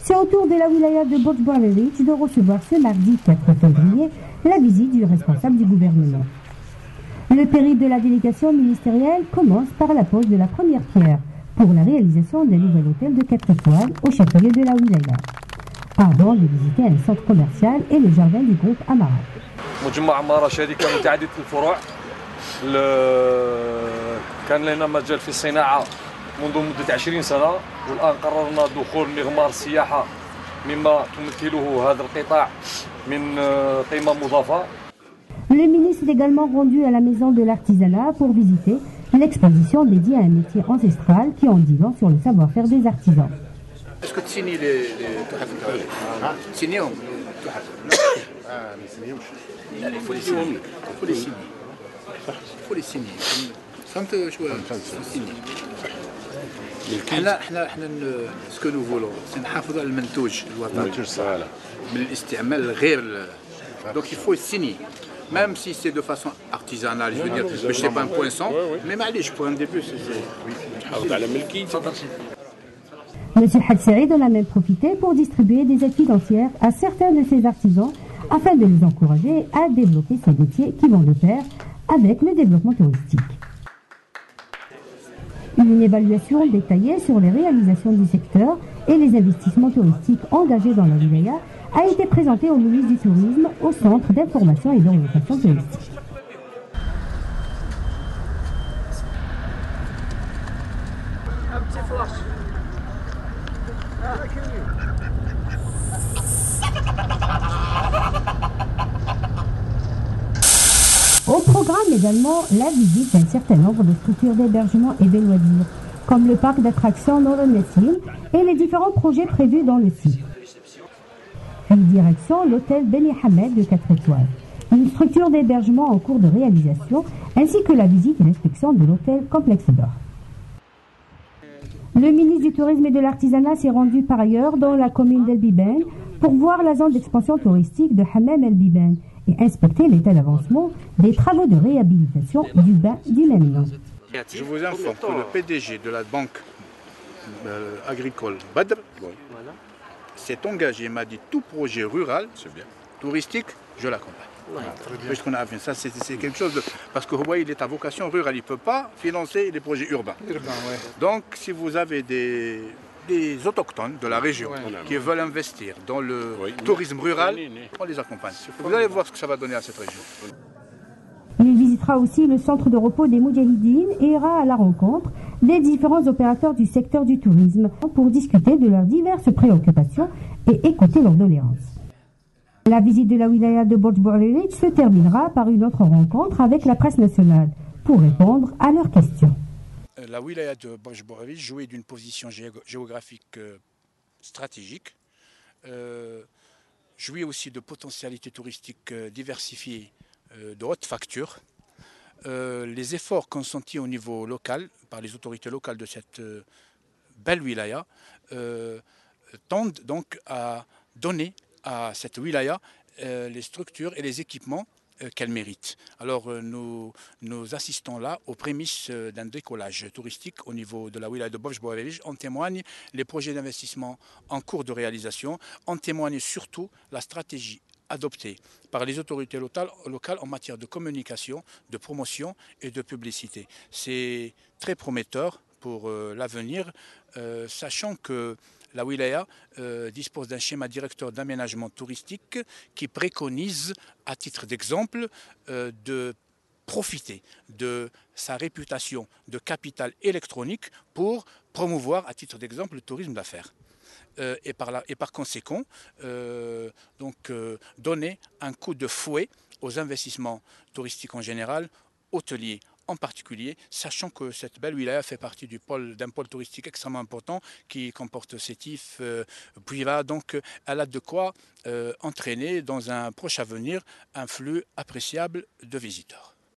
C'est au tour de la wilaya de Borj Bouarerich de recevoir ce mardi 4 février la visite du responsable du gouvernement. Le périple de la délégation ministérielle commence par la pose de la première pierre pour la réalisation d'un nouvel hôtel de 4 étoiles au chef-lieu de la wilaya, avant de visiter un centre commercial et le jardin du groupe Amara. مجمع عمارة شركة متعددة الفروع. كان لنا مجال في الصناعة منذ مدة 20 سنة، والآن قررنا دخول مغمار السياحة مما تمثله هذا القطاع من قيمة مضافة. Le ministre est également rendu à la maison de l'artisanat pour visiter l'exposition dédiée à un métier ancestral qui en dit long sur le savoir-faire des artisans. Est-ce que tu signes les تحف الدولي؟ تسينيهم تحف؟ لا ما يسينيهمش. لا il faut les signer. Il faut les signer. Il faut les signer. فهمت شو signer. احنا سكو نو فولو نحافظوا على المنتوج الوطني من الاستعمال الغير donc il faut signer. Même si c'est de façon artisanale, je veux dire, je ne sais pas un poinçon, mais معليش pour un début c'est نحافظ على ملكيتي. Monsieur Hadj Saïd en a même profité pour distribuer des aides financières à certains de ses artisans afin de les encourager à développer ces métiers qui vont de pair avec le développement touristique. Une évaluation détaillée sur les réalisations du secteur et les investissements touristiques engagés dans la wilaya a été présentée au ministre du Tourisme au Centre d'information et d'orientation touristique. Au programme également la visite d'un certain nombre de structures d'hébergement et de loisirs, comme le parc d'attractions Nour el-Nessim et les différents projets prévus dans le site. Une direction, l'hôtel Beni Hamed de 4 étoiles, une structure d'hébergement en cours de réalisation, ainsi que la visite et l'inspection de l'hôtel Complexe d'Or. Le ministre du Tourisme et de l'Artisanat s'est rendu par ailleurs dans la commune d'El Biben pour voir la zone d'expansion touristique de Hammam El Biben et inspecter l'état d'avancement des travaux de réhabilitation du bain du même nom. Je vous informe que le PDG de la banque agricole Badr s'est engagé, il m'a dit tout projet rural, touristique, je l'accompagne. Ça c'est quelque chose de... Parce que Hawaï il est à vocation rurale, il ne peut pas financer les projets urbains. Donc si vous avez des autochtones de la région qui veulent investir dans le tourisme rural, on les accompagne. Vous allez voir ce que ça va donner à cette région. Il visitera aussi le centre de repos des Moudjahidines et ira à la rencontre des différents opérateurs du secteur du tourisme pour discuter de leurs diverses préoccupations et écouter leurs doléances. La visite de la wilaya de Borj Bouarerich se terminera par une autre rencontre avec la presse nationale pour répondre à leurs questions. La wilaya de Borj Bouarerich jouait d'une position géographique stratégique, jouit aussi de potentialités touristiques diversifiées de haute facture. Les efforts consentis au niveau local par les autorités locales de cette belle wilaya tendent donc à donner à cette wilaya les structures et les équipements qu'elle mérite. Alors nous assistons là aux prémices d'un décollage touristique au niveau de la wilaya de Borj Bouarerich. En témoignent les projets d'investissement en cours de réalisation, en témoigne surtout la stratégie adoptée par les autorités locales en matière de communication, de promotion et de publicité. C'est très prometteur pour l'avenir, sachant que la wilaya dispose d'un schéma directeur d'aménagement touristique qui préconise, à titre d'exemple, de profiter de sa réputation de capitale électronique pour promouvoir, à titre d'exemple, le tourisme d'affaires. Et par conséquent, donner un coup de fouet aux investissements touristiques en général, hôteliers en particulier, sachant que cette belle wilaya fait partie d'un pôle touristique extrêmement important qui comporte Sétif, Bouira, donc elle a de quoi entraîner dans un proche avenir un flux appréciable de visiteurs.